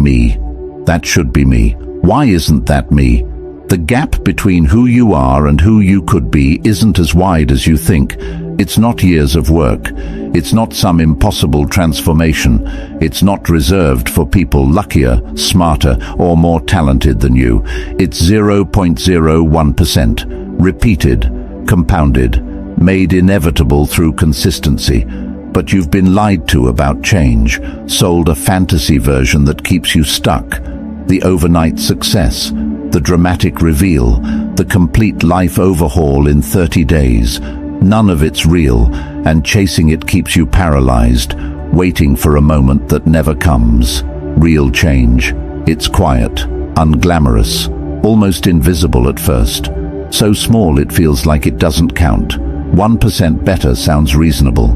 me. That should be me. Why isn't that me? The gap between who you are and who you could be isn't as wide as you think. It's not years of work. It's not some impossible transformation. It's not reserved for people luckier, smarter, or more talented than you. It's 0.01%, repeated, compounded, made inevitable through consistency. But you've been lied to about change, sold a fantasy version that keeps you stuck. The overnight success, the dramatic reveal, the complete life overhaul in 30 days. None of it's real, and chasing it keeps you paralyzed, waiting for a moment that never comes. Real change. It's quiet, unglamorous, almost invisible at first. So small it feels like it doesn't count. 1% better sounds reasonable,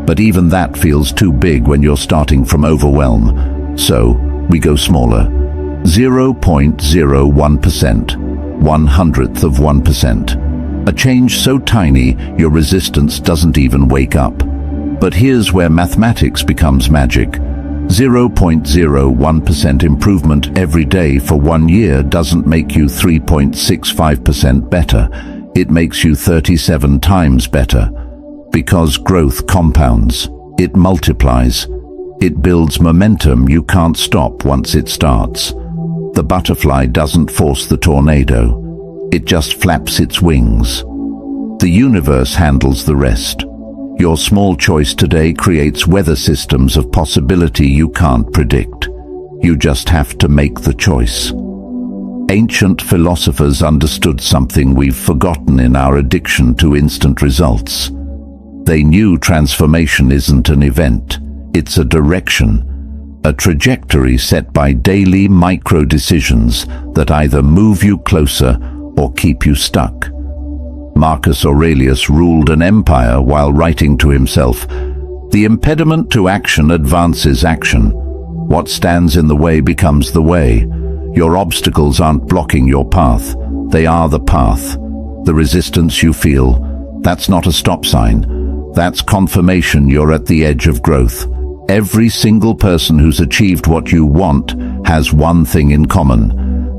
but even that feels too big when you're starting from overwhelm. So, we go smaller. 0.01%, 1/100th of 1%. A change so tiny, your resistance doesn't even wake up. But here's where mathematics becomes magic. 0.01% improvement every day for 1 year doesn't make you 3.65% better. It makes you 37 times better. Because growth compounds. It multiplies. It builds momentum you can't stop once it starts. The butterfly doesn't force the tornado. It just flaps its wings. The universe handles the rest. Your small choice today creates weather systems of possibility you can't predict. You just have to make the choice. Ancient philosophers understood something we've forgotten in our addiction to instant results. They knew transformation isn't an event, it's a direction. A trajectory set by daily micro-decisions that either move you closer or keep you stuck. Marcus Aurelius ruled an empire while writing to himself, "The impediment to action advances action. What stands in the way becomes the way. Your obstacles aren't blocking your path, they are the path. The resistance you feel, that's not a stop sign. That's confirmation you're at the edge of growth." Every single person who's achieved what you want has one thing in common.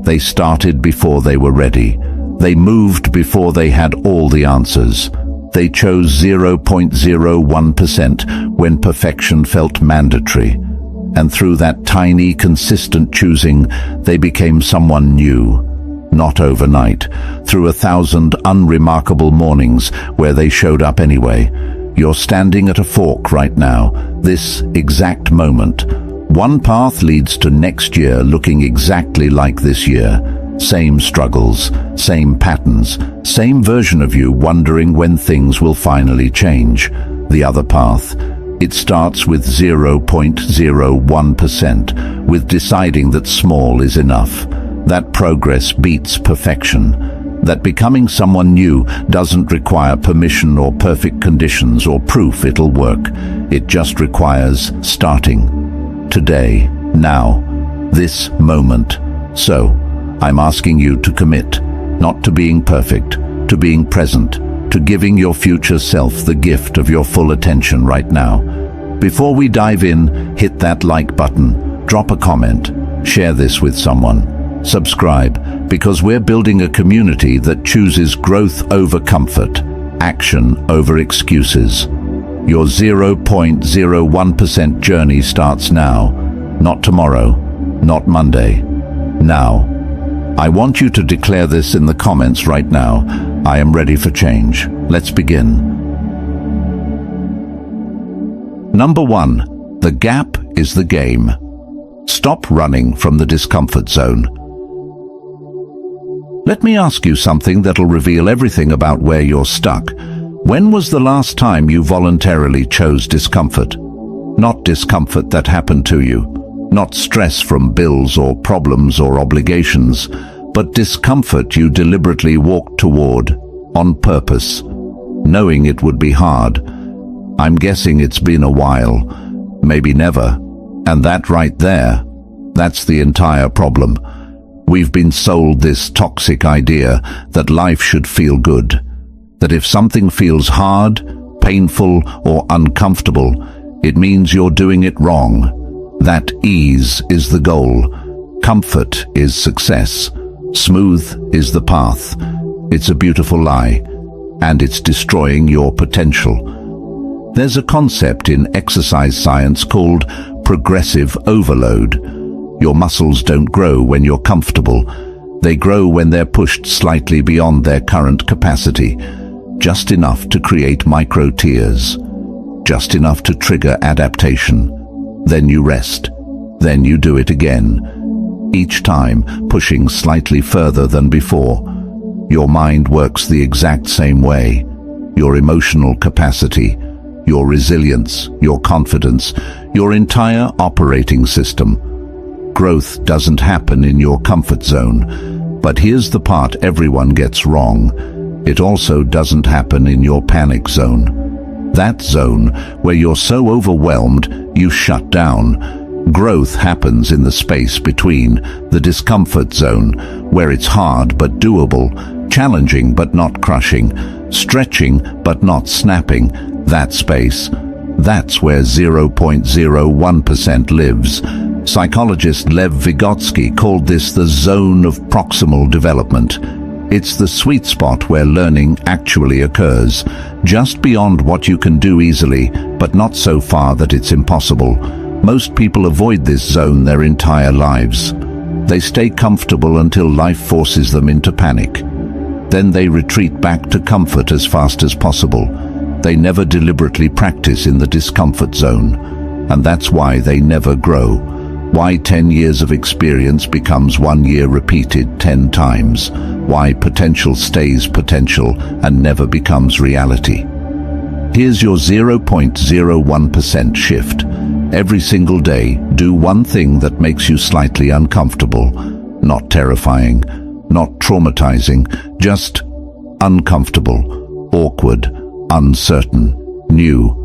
They started before they were ready. They moved before they had all the answers. They chose 0.01% when perfection felt mandatory. And through that tiny, consistent choosing, they became someone new. Not overnight, through 1,000 unremarkable mornings where they showed up anyway. You're standing at a fork right now, this exact moment. One path leads to next year looking exactly like this year. Same struggles, same patterns, same version of you wondering when things will finally change. The other path, it starts with 0.01%, with deciding that small is enough. That progress beats perfection. That becoming someone new doesn't require permission or perfect conditions or proof it'll work. It just requires starting. Today, now, this moment. So, I'm asking you to commit, not to being perfect, to being present, to giving your future self the gift of your full attention right now. Before we dive in, hit that like button, drop a comment, share this with someone. Subscribe, because we're building a community that chooses growth over comfort, action over excuses. Your 0.01% journey starts now, not tomorrow, not Monday, now. I want you to declare this in the comments right now. I am ready for change. Let's begin. Number 1. The gap is the game. Stop running from the discomfort zone. Let me ask you something that'll reveal everything about where you're stuck. When was the last time you voluntarily chose discomfort? Not discomfort that happened to you, not stress from bills or problems or obligations, but discomfort you deliberately walked toward, on purpose, knowing it would be hard. I'm guessing it's been a while, maybe never, and that right there, that's the entire problem. We've been sold this toxic idea that life should feel good, that if something feels hard, painful, or uncomfortable, it means you're doing it wrong. That ease is the goal. Comfort is success. Smooth is the path. It's a beautiful lie, and it's destroying your potential. There's a concept in exercise science called progressive overload. Your muscles don't grow when you're comfortable. They grow when they're pushed slightly beyond their current capacity, just enough to create micro tears, just enough to trigger adaptation. Then you rest. Then you do it again, each time pushing slightly further than before. Your mind works the exact same way. Your emotional capacity, your resilience, your confidence, your entire operating system. Growth doesn't happen in your comfort zone, but here's the part everyone gets wrong. It also doesn't happen in your panic zone. That zone where you're so overwhelmed you shut down. Growth happens in the space between the discomfort zone, where it's hard but doable, challenging but not crushing, stretching but not snapping. That space, that's where 0.01% lives. Psychologist Lev Vygotsky called this the zone of proximal development. It's the sweet spot where learning actually occurs, just beyond what you can do easily, but not so far that it's impossible. Most people avoid this zone their entire lives. They stay comfortable until life forces them into panic. Then they retreat back to comfort as fast as possible. They never deliberately practice in the discomfort zone, and that's why they never grow. Why 10 years of experience becomes 1 year repeated 10 times. Why potential stays potential and never becomes reality. Here's your 0.01% shift. Every single day, do one thing that makes you slightly uncomfortable. Not terrifying, not traumatizing, just uncomfortable, awkward, uncertain, new.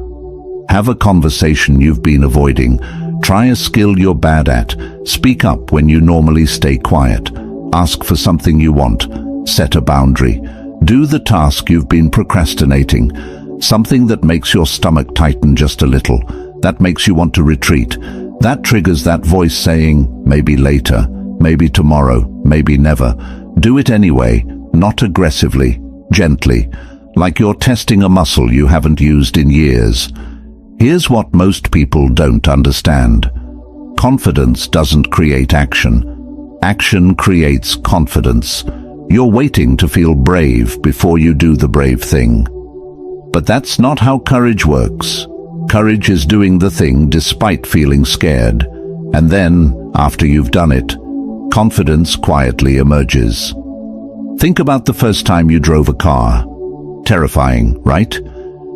Have a conversation you've been avoiding. Try a skill you're bad at. Speak up when you normally stay quiet. Ask for something you want. Set a boundary. Do the task you've been procrastinating. Something that makes your stomach tighten just a little. That makes you want to retreat. That triggers that voice saying, maybe later, maybe tomorrow, maybe never. Do it anyway, not aggressively, gently, like you're testing a muscle you haven't used in years. Here's what most people don't understand. Confidence doesn't create action. Action creates confidence. You're waiting to feel brave before you do the brave thing. But that's not how courage works. Courage is doing the thing despite feeling scared. And then, after you've done it, confidence quietly emerges. Think about the first time you drove a car. Terrifying, right?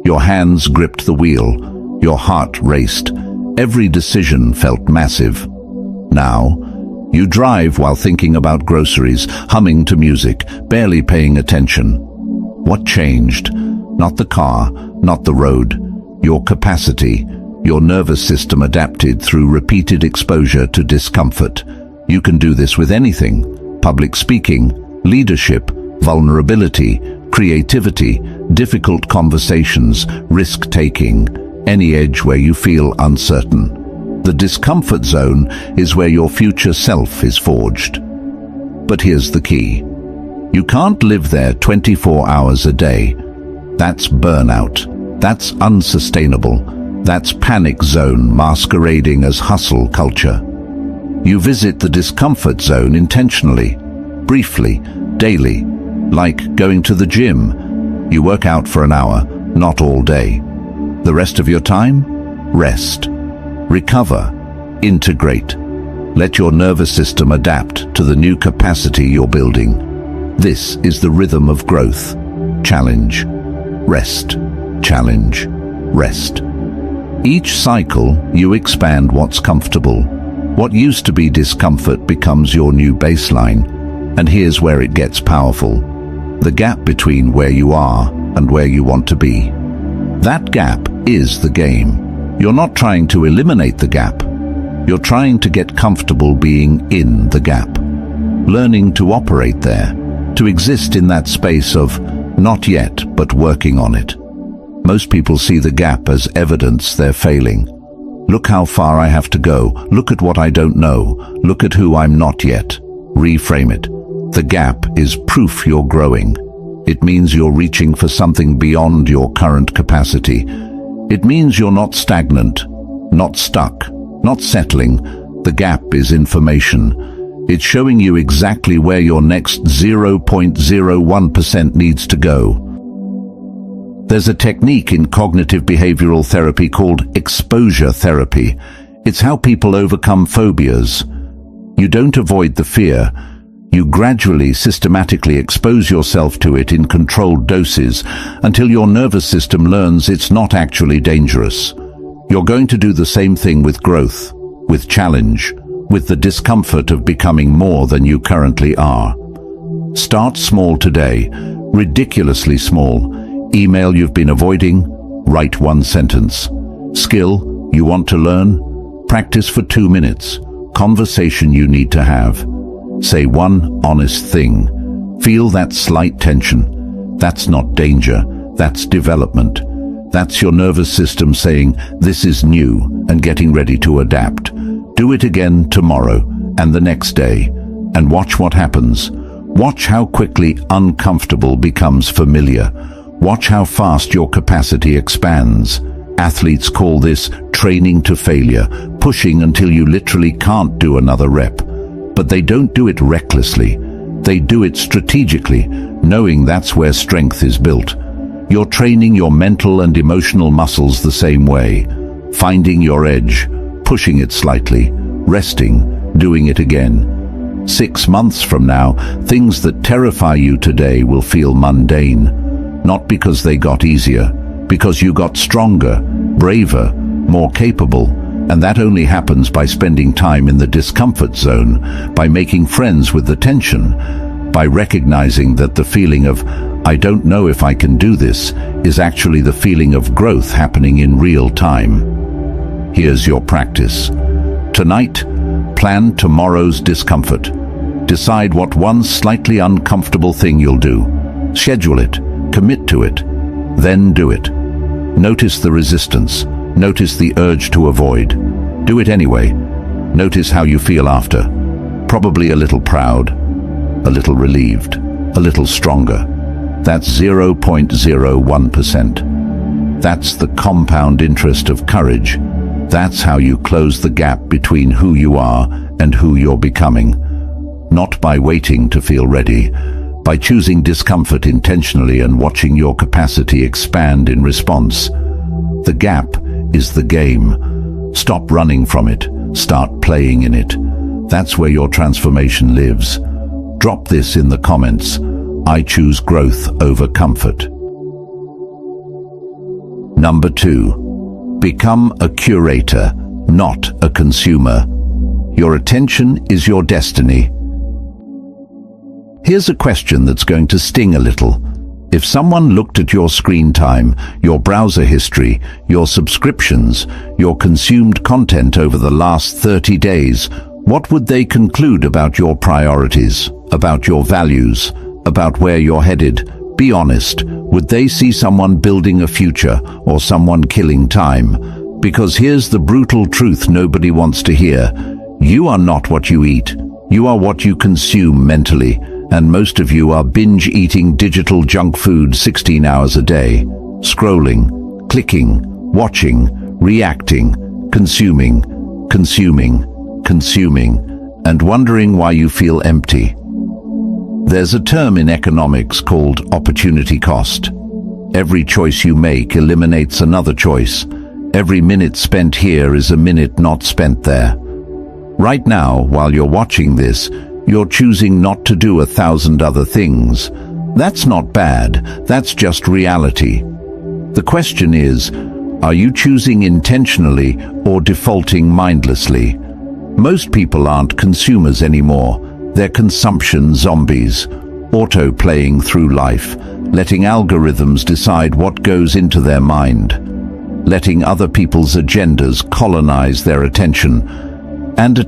Your hands gripped the wheel. Your heart raced. Every decision felt massive. Now, you drive while thinking about groceries, humming to music, barely paying attention. What changed? Not the car, not the road. Your capacity. Your nervous system adapted through repeated exposure to discomfort. You can do this with anything. Public speaking, leadership, vulnerability, creativity, difficult conversations, risk-taking. Any edge where you feel uncertain. The discomfort zone is where your future self is forged. But here's the key. You can't live there 24 hours a day. That's burnout. That's unsustainable. That's panic zone masquerading as hustle culture. You visit the discomfort zone intentionally, briefly, daily, like going to the gym. You work out for an hour, not all day. The rest of your time? Rest. Recover. Integrate. Let your nervous system adapt to the new capacity you're building. This is the rhythm of growth. Challenge. Rest. Challenge. Rest. Each cycle, you expand what's comfortable. What used to be discomfort becomes your new baseline. And here's where it gets powerful. The gap between where you are and where you want to be. That gap is the game. You're not trying to eliminate the gap. You're trying to get comfortable being in the gap. Learning to operate there, to exist in that space of not yet, but working on it. Most people see the gap as evidence they're failing. Look how far I have to go. Look at what I don't know. Look at who I'm not yet. Reframe it. The gap is proof you're growing. It means you're reaching for something beyond your current capacity. It means you're not stagnant, not stuck, not settling. The gap is information. It's showing you exactly where your next 0.01% needs to go. There's a technique in cognitive behavioral therapy called exposure therapy. It's how people overcome phobias. You don't avoid the fear. You gradually, systematically expose yourself to it in controlled doses until your nervous system learns it's not actually dangerous. You're going to do the same thing with growth, with challenge, with the discomfort of becoming more than you currently are. Start small today, ridiculously small. Email you've been avoiding, write one sentence. Skill you want to learn, practice for 2 minutes. Conversation you need to have. Say one honest thing. Feel that slight tension. That's not danger, that's development. That's your nervous system saying, this is new, and getting ready to adapt. Do it again tomorrow, and the next day, and watch what happens. Watch how quickly uncomfortable becomes familiar. Watch how fast your capacity expands. Athletes call this training to failure, pushing until you literally can't do another rep. But they don't do it recklessly. They do it strategically, knowing that's where strength is built. You're training your mental and emotional muscles the same way, finding your edge, pushing it slightly, resting, doing it again. 6 months from now, things that terrify you today will feel mundane. Not because they got easier, because you got stronger, braver, more capable. And that only happens by spending time in the discomfort zone, by making friends with the tension, by recognizing that the feeling of, I don't know if I can do this, is actually the feeling of growth happening in real time. Here's your practice. Tonight, plan tomorrow's discomfort. Decide what one slightly uncomfortable thing you'll do. Schedule it, commit to it, then do it. Notice the resistance. Notice the urge to avoid. Do it anyway. Notice how you feel after. Probably a little proud, a little relieved, a little stronger. That's 0.01%. That's the compound interest of courage. That's how you close the gap between who you are and who you're becoming. Not by waiting to feel ready, by choosing discomfort intentionally and watching your capacity expand in response. The gap is the game. Stop running from it. Start playing in it. That's where your transformation lives. Drop this in the comments. I choose growth over comfort. Number 2. Become a curator, not a consumer. Your attention is your destiny. Here's a question that's going to sting a little. If someone looked at your screen time, your browser history, your subscriptions, your consumed content over the last 30 days, what would they conclude about your priorities, about your values, about where you're headed? Be honest. Would they see someone building a future or someone killing time? Because here's the brutal truth nobody wants to hear. You are not what you eat. You are what you consume mentally. And most of you are binge-eating digital junk food 16 hours a day. Scrolling, clicking, watching, reacting, consuming, and wondering why you feel empty. There's a term in economics called opportunity cost. Every choice you make eliminates another choice. Every minute spent here is a minute not spent there. Right now, while you're watching this, you're choosing not to do 1,000 other things. That's not bad, that's just reality. The question is, are you choosing intentionally or defaulting mindlessly? Most people aren't consumers anymore. They're consumption zombies, auto-playing through life, letting algorithms decide what goes into their mind, letting other people's agendas colonize their attention. And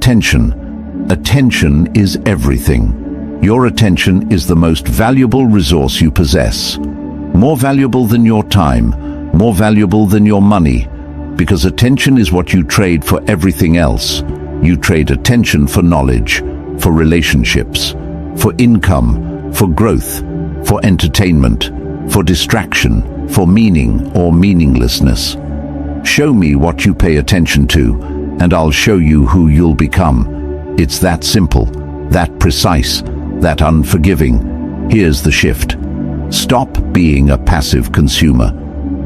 Attention is everything. Your attention is the most valuable resource you possess. More valuable than your time, more valuable than your money, Because attention is what you trade for everything else. You trade attention for knowledge, for relationships, for income, for growth, for entertainment, for distraction, for meaning or meaninglessness. Show me what you pay attention to, and I'll show you who you'll become. It's that simple, that precise, that unforgiving. Here's the shift. Stop being a passive consumer.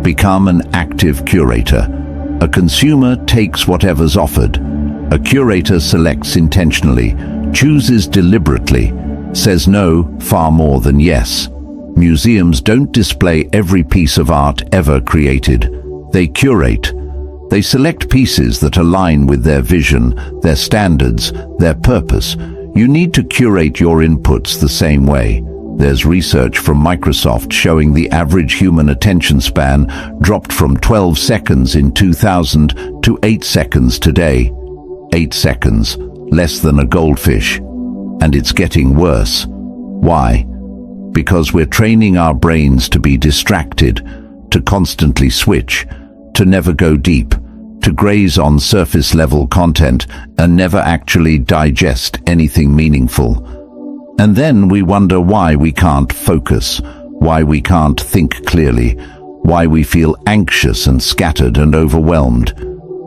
Become an active curator. A consumer takes whatever's offered. A curator selects intentionally, chooses deliberately, says no far more than yes. Museums don't display every piece of art ever created. They curate. They select pieces that align with their vision, their standards, their purpose. You need to curate your inputs the same way. There's research from Microsoft showing the average human attention span dropped from 12 seconds in 2000 to 8 seconds today. 8 seconds, less than a goldfish. And it's getting worse. Why? Because we're training our brains to be distracted, to constantly switch, to never go deep, to graze on surface-level content and never actually digest anything meaningful. And then we wonder why we can't focus, why we can't think clearly, why we feel anxious and scattered and overwhelmed.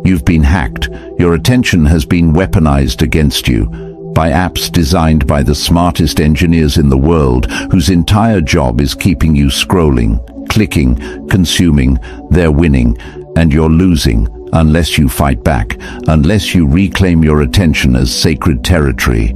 You've been hacked. Your attention has been weaponized against you by apps designed by the smartest engineers in the world, whose entire job is keeping you scrolling, clicking, consuming. They're winning, and you're losing unless you fight back, unless you reclaim your attention as sacred territory.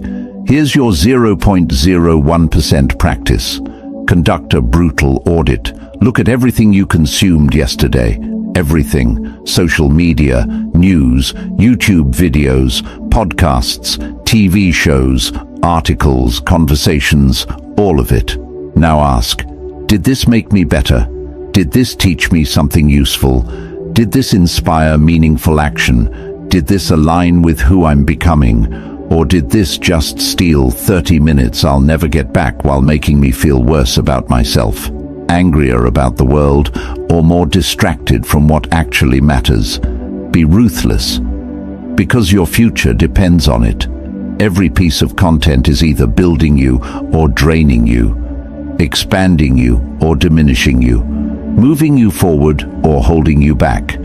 Here's your 0.01% practice. Conduct a brutal audit. Look at everything you consumed yesterday. Everything. Social media, news, YouTube videos, podcasts, TV shows, articles, conversations, all of it. Now ask, did this make me better? Did this teach me something useful? Did this inspire meaningful action? Did this align with who I'm becoming? Or did this just steal 30 minutes I'll never get back while making me feel worse about myself, angrier about the world, or more distracted from what actually matters? Be ruthless, because your future depends on it. Every piece of content is either building you or draining you, expanding you or diminishing you, moving you forward or holding you back.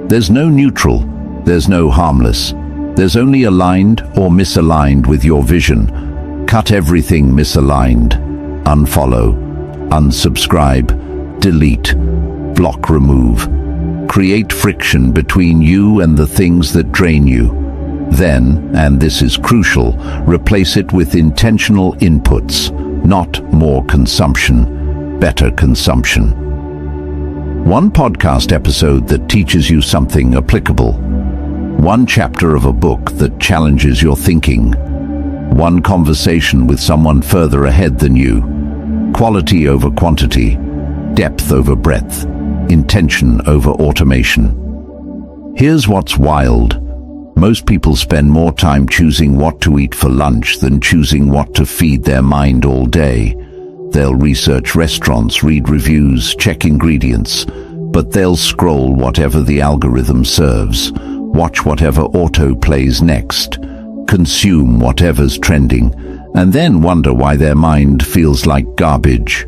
There's no neutral, there's no harmless. There's only aligned or misaligned with your vision. Cut everything misaligned. Unfollow, unsubscribe, delete, block, remove. Create friction between you and the things that drain you. Then, and this is crucial, replace it with intentional inputs, not more consumption, better consumption. One podcast episode that teaches you something applicable. One chapter of a book that challenges your thinking. One conversation with someone further ahead than you. Quality over quantity. Depth over breadth. Intention over automation. Here's what's wild. Most people spend more time choosing what to eat for lunch than choosing what to feed their mind all day. They'll research restaurants, read reviews, check ingredients, but they'll scroll whatever the algorithm serves. Watch whatever auto plays next, consume whatever's trending, and then wonder why their mind feels like garbage.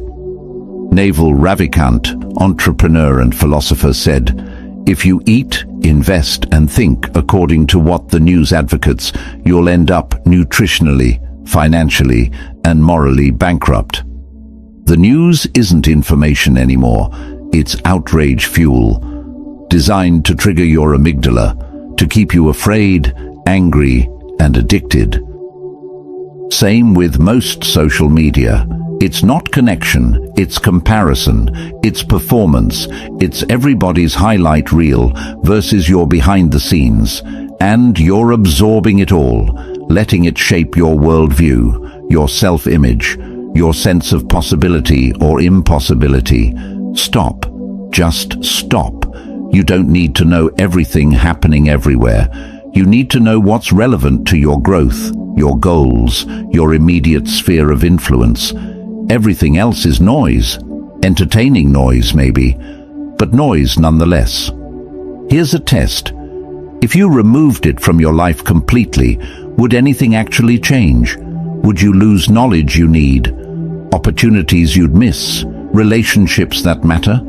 Naval Ravikant, entrepreneur and philosopher, said, "If you eat, invest, and think according to what the news advocates, you'll end up nutritionally, financially, and morally bankrupt." The news isn't information anymore, it's outrage fuel, designed to trigger your amygdala, to keep you afraid, angry, and addicted. Same with most social media. It's not connection, it's comparison, it's performance, it's everybody's highlight reel versus your behind the scenes, and you're absorbing it all, letting it shape your worldview, your self-image, your sense of possibility or impossibility. Stop. Just stop. You don't need to know everything happening everywhere. You need to know what's relevant to your growth, your goals, your immediate sphere of influence. Everything else is noise. Entertaining noise, maybe, but noise nonetheless. Here's a test. If you removed it from your life completely, would anything actually change? Would you lose knowledge you need, opportunities you'd miss, relationships that matter?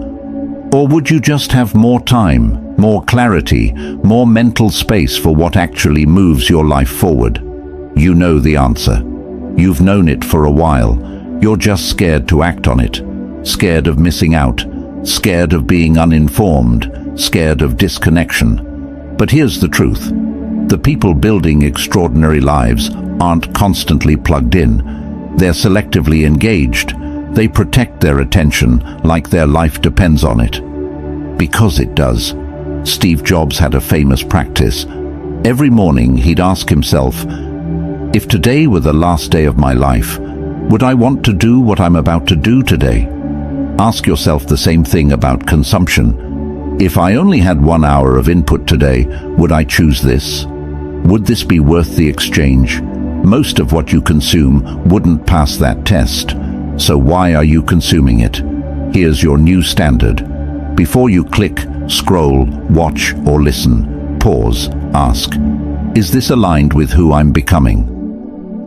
Or would you just have more time, more clarity, more mental space for what actually moves your life forward? You know the answer. You've known it for a while. You're just scared to act on it. Scared of missing out. Scared of being uninformed. Scared of disconnection. But here's the truth. The people building extraordinary lives aren't constantly plugged in. They're selectively engaged. They protect their attention like their life depends on it. Because it does. Steve Jobs had a famous practice. Every morning he'd ask himself, if today were the last day of my life, would I want to do what I'm about to do today? Ask yourself the same thing about consumption. If I only had 1 hour of input today, would I choose this? Would this be worth the exchange? Most of what you consume wouldn't pass that test. So why are you consuming it? Here's your new standard. Before you click, scroll, watch, or listen, pause, ask, is this aligned with who I'm becoming?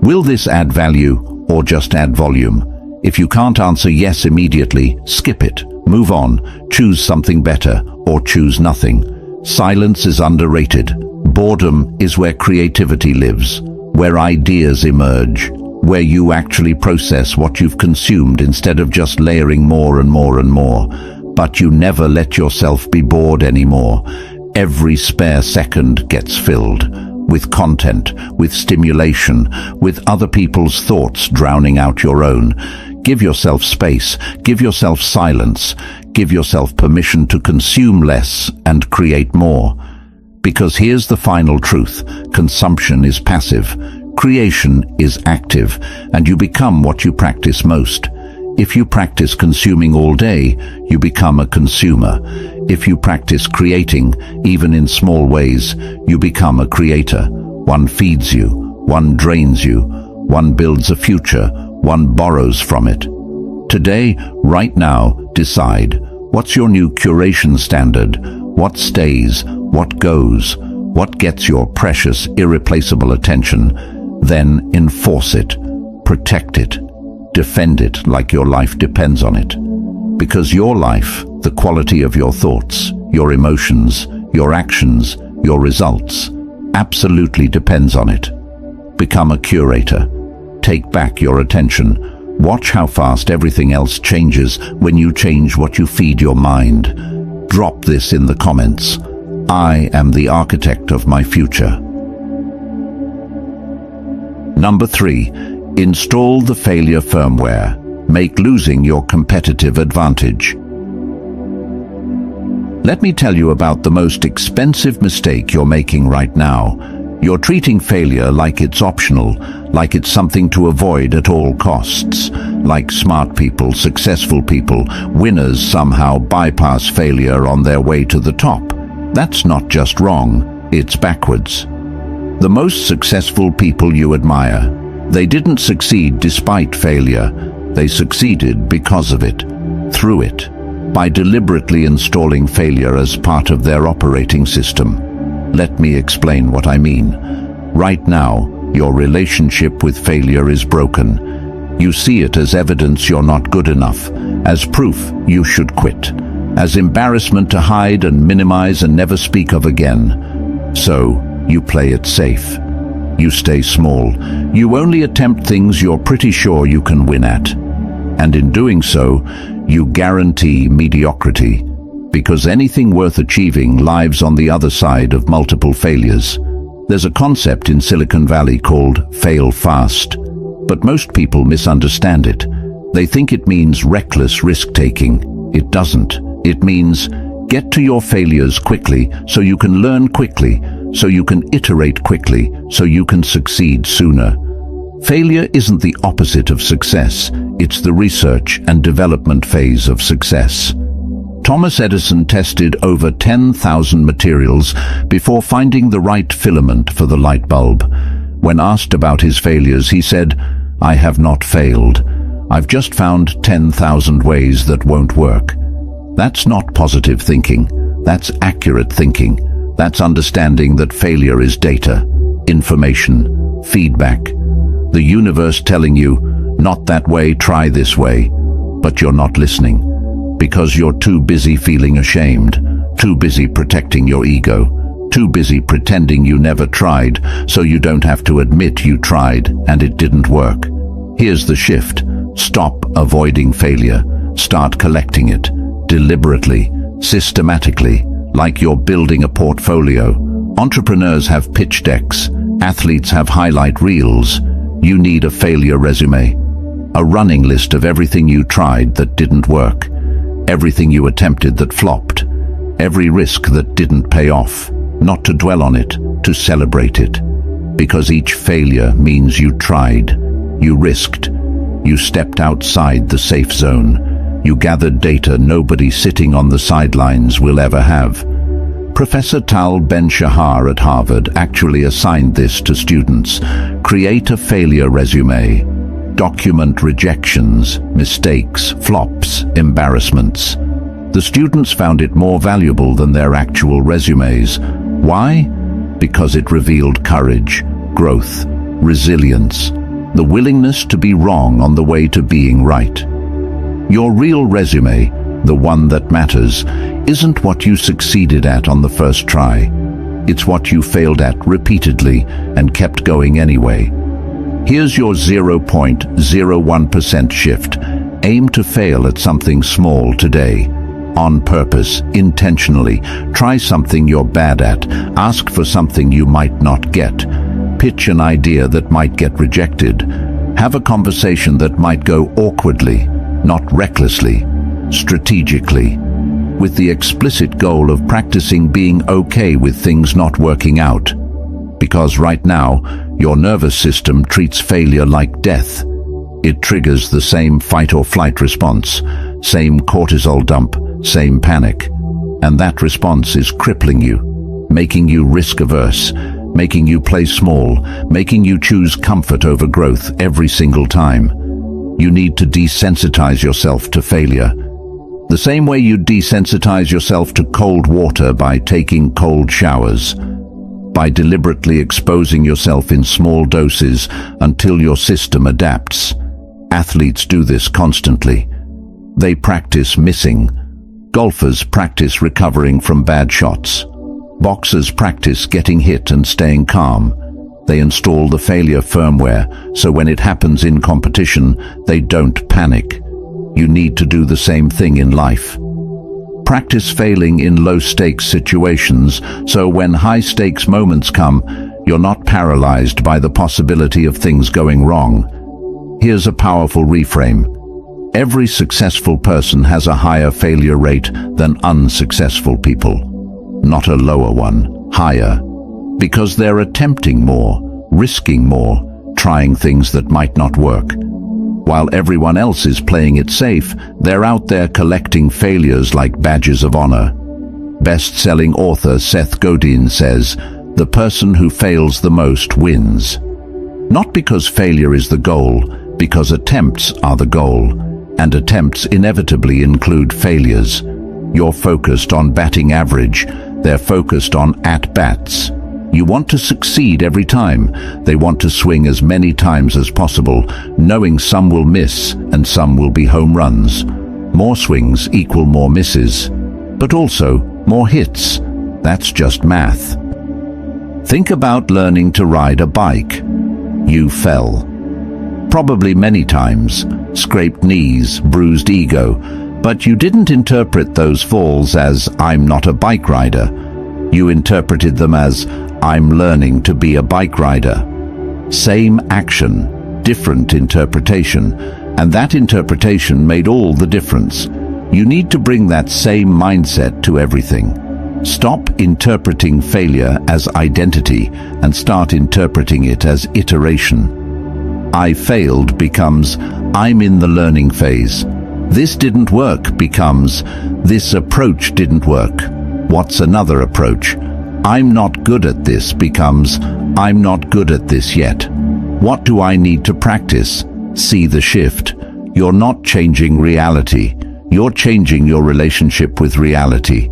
Will this add value or just add volume? If you can't answer yes immediately, skip it, move on, choose something better, or choose nothing. Silence is underrated. Boredom is where creativity lives, where ideas emerge, where you actually process what you've consumed instead of just layering more and more and more. But you never let yourself be bored anymore. Every spare second gets filled with content, with stimulation, with other people's thoughts drowning out your own. Give yourself space, give yourself silence, give yourself permission to consume less and create more. Because here's the final truth: consumption is passive. Creation is active, and you become what you practice most. If you practice consuming all day, you become a consumer. If you practice creating, even in small ways, you become a creator. One feeds you, one drains you, one builds a future, one borrows from it. Today, right now, decide. What's your new curation standard? What stays? What goes? What gets your precious, irreplaceable attention? Then enforce it, protect it, defend it like your life depends on it. Because your life, the quality of your thoughts, your emotions, your actions, your results, absolutely depends on it. Become a curator. Take back your attention. Watch how fast everything else changes when you change what you feed your mind. Drop this in the comments. I am the architect of my future. Number 3, install the failure firmware. Make losing your competitive advantage. Let me tell you about the most expensive mistake you're making right now. You're treating failure like it's optional, like it's something to avoid at all costs. Like smart people, successful people, winners somehow bypass failure on their way to the top. That's not just wrong, it's backwards. The most successful people you admire, they didn't succeed despite failure. They succeeded because of it, through it, by deliberately installing failure as part of their operating system. Let me explain what I mean. Right now, your relationship with failure is broken. You see it as evidence you're not good enough, as proof you should quit, as embarrassment to hide and minimize and never speak of again. So, you play it safe. You stay small. You only attempt things you're pretty sure you can win at. And in doing so, you guarantee mediocrity. Because anything worth achieving lives on the other side of multiple failures. There's a concept in Silicon Valley called fail fast. But most people misunderstand it. They think it means reckless risk-taking. It doesn't. It means get to your failures quickly so you can learn quickly, so you can iterate quickly, so you can succeed sooner. Failure isn't the opposite of success. It's the research and development phase of success. Thomas Edison tested over 10,000 materials before finding the right filament for the light bulb. When asked about his failures, he said, "I have not failed. I've just found 10,000 ways that won't work." That's not positive thinking. That's accurate thinking. That's understanding that failure is data, information, feedback. The universe telling you, not that way, try this way. But you're not listening because you're too busy feeling ashamed, too busy protecting your ego, too busy pretending you never tried so you don't have to admit you tried and it didn't work. Here's the shift. Stop avoiding failure. Start collecting it, deliberately, systematically, like you're building a portfolio. Entrepreneurs have pitch decks. Athletes have highlight reels. You need a failure resume. A running list of everything you tried that didn't work. Everything you attempted that flopped. Every risk that didn't pay off. Not to dwell on it, to celebrate it. Because each failure means you tried. You risked. You stepped outside the safe zone. You gathered data nobody sitting on the sidelines will ever have. Professor Tal Ben-Shahar at Harvard actually assigned this to students. Create a failure resume. Document rejections, mistakes, flops, embarrassments. The students found it more valuable than their actual resumes. Why? Because it revealed courage, growth, resilience, the willingness to be wrong on the way to being right. Your real resume, the one that matters, isn't what you succeeded at on the first try. It's what you failed at repeatedly and kept going anyway. Here's your 0.01% shift. Aim to fail at something small today. On purpose, intentionally. Try something you're bad at. Ask for something you might not get. Pitch an idea that might get rejected. Have a conversation that might go awkwardly, not recklessly, strategically, with the explicit goal of practicing being okay with things not working out. Because right now, your nervous system treats failure like death. It triggers the same fight or flight response, same cortisol dump, same panic. And that response is crippling you, making you risk-averse, making you play small, making you choose comfort over growth every single time. You need to desensitize yourself to failure. The same way you desensitize yourself to cold water by taking cold showers, by deliberately exposing yourself in small doses until your system adapts. Athletes do this constantly. They practice missing. Golfers practice recovering from bad shots. Boxers practice getting hit and staying calm. They install the failure firmware, so when it happens in competition, they don't panic. You need to do the same thing in life. Practice failing in low-stakes situations, so when high-stakes moments come, you're not paralyzed by the possibility of things going wrong. Here's a powerful reframe. Every successful person has a higher failure rate than unsuccessful people. Not a lower one, higher. Because they're attempting more, risking more, trying things that might not work. While everyone else is playing it safe, they're out there collecting failures like badges of honor. Best-selling author Seth Godin says, "The person who fails the most wins." Not because failure is the goal, because attempts are the goal, and attempts inevitably include failures. You're focused on batting average, they're focused on at-bats. You want to succeed every time. They want to swing as many times as possible, knowing some will miss and some will be home runs. More swings equal more misses, but also more hits. That's just math. Think about learning to ride a bike. You fell. Probably many times, scraped knees, bruised ego, but you didn't interpret those falls as "I'm not a bike rider." You interpreted them as "I'm learning to be a bike rider." Same action, different interpretation, and that interpretation made all the difference. You need to bring that same mindset to everything. Stop interpreting failure as identity and start interpreting it as iteration. "I failed" becomes "I'm in the learning phase." "This didn't work" becomes "This approach didn't work. What's another approach?" "I'm not good at this" becomes "I'm not good at this yet. What do I need to practice?" See the shift. You're not changing reality. You're changing your relationship with reality.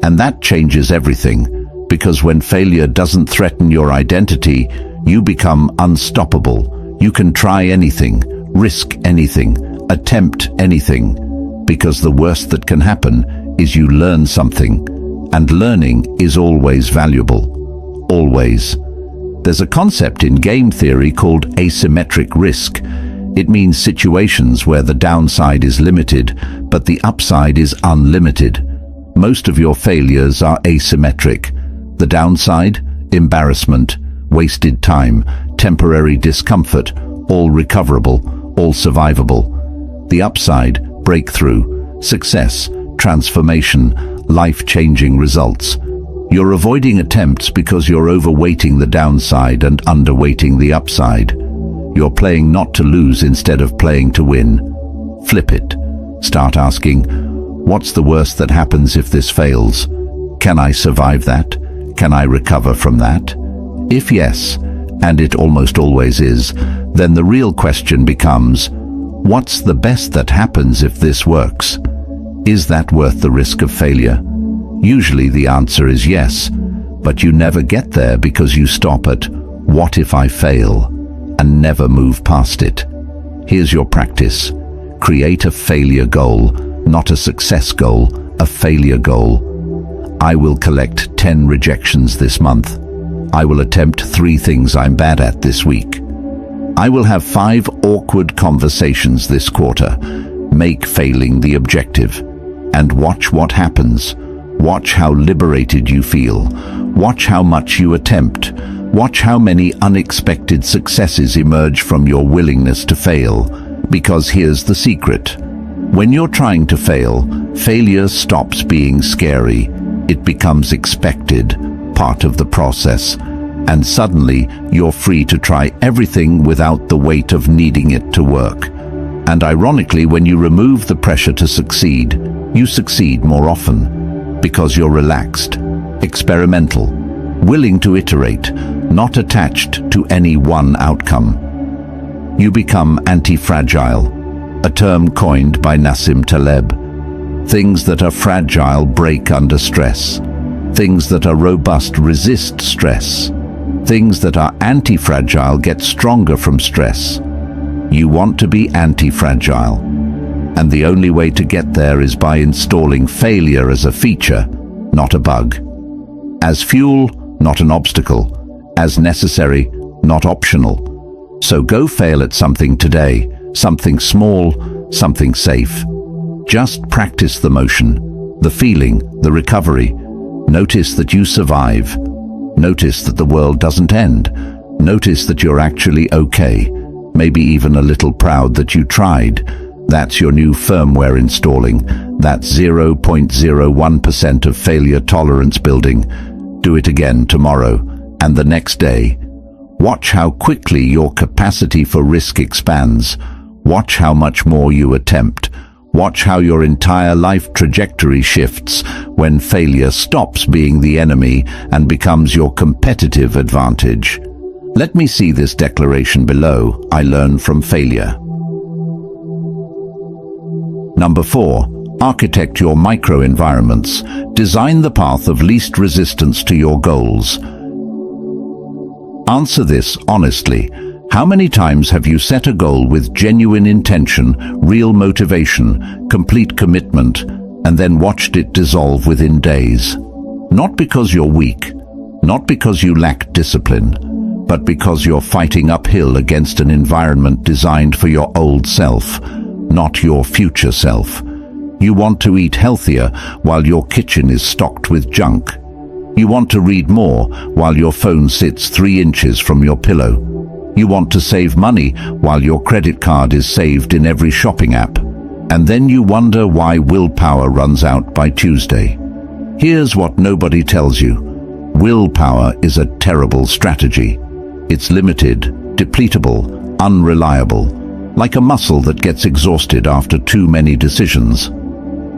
And that changes everything, because when failure doesn't threaten your identity, you become unstoppable. You can try anything, risk anything, attempt anything, because the worst that can happen is you learn something, and learning is always valuable. Always. There's a concept in game theory called asymmetric risk. It means situations where the downside is limited, but the upside is unlimited. Most of your failures are asymmetric. The downside, embarrassment, wasted time, temporary discomfort, all recoverable, all survivable. The upside, breakthrough, success, transformation, life-changing results. You're avoiding attempts because you're overweighting the downside and underweighting the upside. You're playing not to lose instead of playing to win. Flip it. Start asking, what's the worst that happens if this fails? Can I survive that? Can I recover from that? If yes, and it almost always is, then the real question becomes, what's the best that happens if this works? Is that worth the risk of failure? Usually the answer is yes, but you never get there because you stop at, what if I fail? And never move past it. Here's your practice. Create a failure goal, not a success goal, a failure goal. I will collect 10 rejections this month. I will attempt 3 things I'm bad at this week. I will have 5 awkward conversations this quarter. Make failing the objective. And watch what happens. Watch how liberated you feel. Watch how much you attempt. Watch how many unexpected successes emerge from your willingness to fail. Because here's the secret. When you're trying to fail, failure stops being scary. It becomes expected, part of the process. And suddenly, you're free to try everything without the weight of needing it to work. And ironically, when you remove the pressure to succeed, you succeed more often. Because you're relaxed, experimental, willing to iterate, not attached to any one outcome. You become anti-fragile, a term coined by Nassim Taleb. Things that are fragile break under stress. Things that are robust resist stress. Things that are anti-fragile get stronger from stress. You want to be anti-fragile. And the only way to get there is by installing failure as a feature, not a bug. As fuel, not an obstacle. As necessary, not optional. So go fail at something today, something small, something safe. Just practice the motion, the feeling, the recovery. Notice that you survive. Notice that the world doesn't end. Notice that you're actually okay. Maybe even a little proud that you tried. That's your new firmware installing. That's 0.01% of failure tolerance building. Do it again tomorrow and the next day. Watch how quickly your capacity for risk expands. Watch how much more you attempt. Watch how your entire life trajectory shifts when failure stops being the enemy and becomes your competitive advantage. Let me see this declaration below. I learn from failure. Number 4. Architect your microenvironments. Design the path of least resistance to your goals. Answer this honestly. How many times have you set a goal with genuine intention, real motivation, complete commitment, and then watched it dissolve within days? Not because you're weak, not because you lack discipline, but because you're fighting uphill against an environment designed for your old self, not your future self. You want to eat healthier while your kitchen is stocked with junk. You want to read more while your phone sits 3 inches from your pillow. You want to save money while your credit card is saved in every shopping app. And then you wonder why willpower runs out by Tuesday. Here's what nobody tells you. Willpower is a terrible strategy. It's limited, depletable, unreliable, like a muscle that gets exhausted after too many decisions.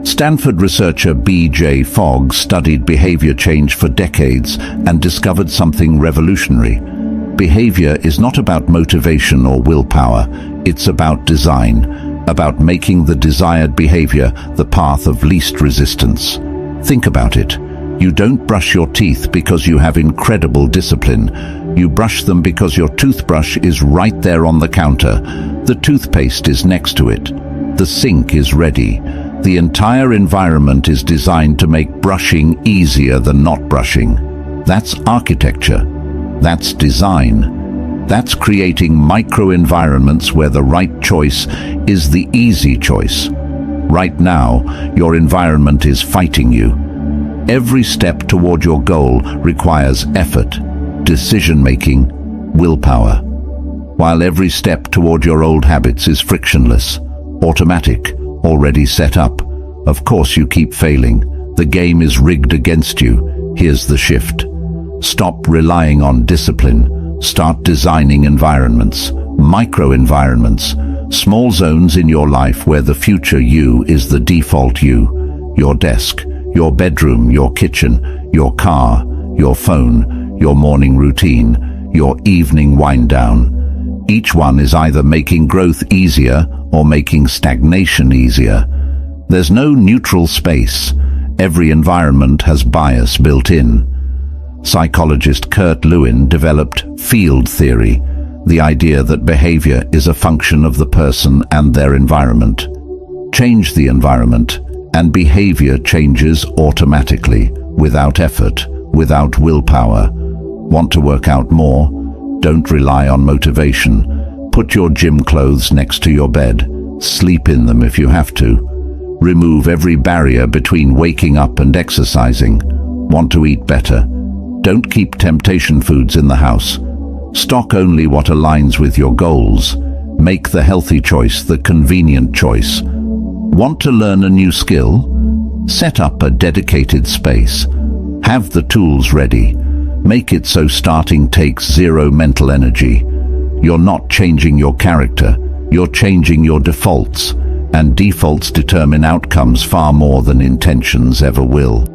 Stanford researcher B.J. Fogg studied behavior change for decades and discovered something revolutionary. Behavior is not about motivation or willpower, it's about design, about making the desired behavior the path of least resistance. Think about it. You don't brush your teeth because you have incredible discipline. You brush them because your toothbrush is right there on the counter. The toothpaste is next to it. The sink is ready. The entire environment is designed to make brushing easier than not brushing. That's architecture. That's design. That's creating micro-environments where the right choice is the easy choice. Right now, your environment is fighting you. Every step toward your goal requires effort, decision-making, willpower. While every step toward your old habits is frictionless, automatic, already set up, of course you keep failing. The game is rigged against you. Here's the shift. Stop relying on discipline. Start designing environments, micro-environments, small zones in your life where the future you is the default you. Your desk, your bedroom, your kitchen, your car, your phone, your morning routine, your evening wind down. Each one is either making growth easier or making stagnation easier. There's no neutral space. Every environment has bias built in. Psychologist Kurt Lewin developed field theory, the idea that behavior is a function of the person and their environment. Change the environment, and behavior changes automatically, without effort, without willpower. Want to work out more? Don't rely on motivation. Put your gym clothes next to your bed. Sleep in them if you have to. Remove every barrier between waking up and exercising. Want to eat better? Don't keep temptation foods in the house. Stock only what aligns with your goals. Make the healthy choice the convenient choice. Want to learn a new skill? Set up a dedicated space. Have the tools ready. Make it so starting takes zero mental energy. You're not changing your character, you're changing your defaults, and defaults determine outcomes far more than intentions ever will.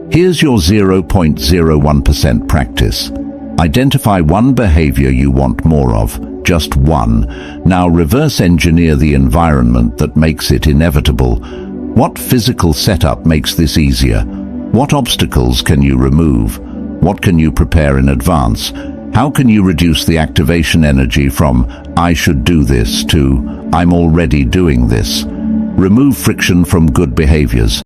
Here's your 0.01% practice. Identify one behavior you want more of, just one. Now reverse engineer the environment that makes it inevitable. What physical setup makes this easier? What obstacles can you remove? What can you prepare in advance? How can you reduce the activation energy from "I should do this" to "I'm already doing this"? Remove friction from good behaviors.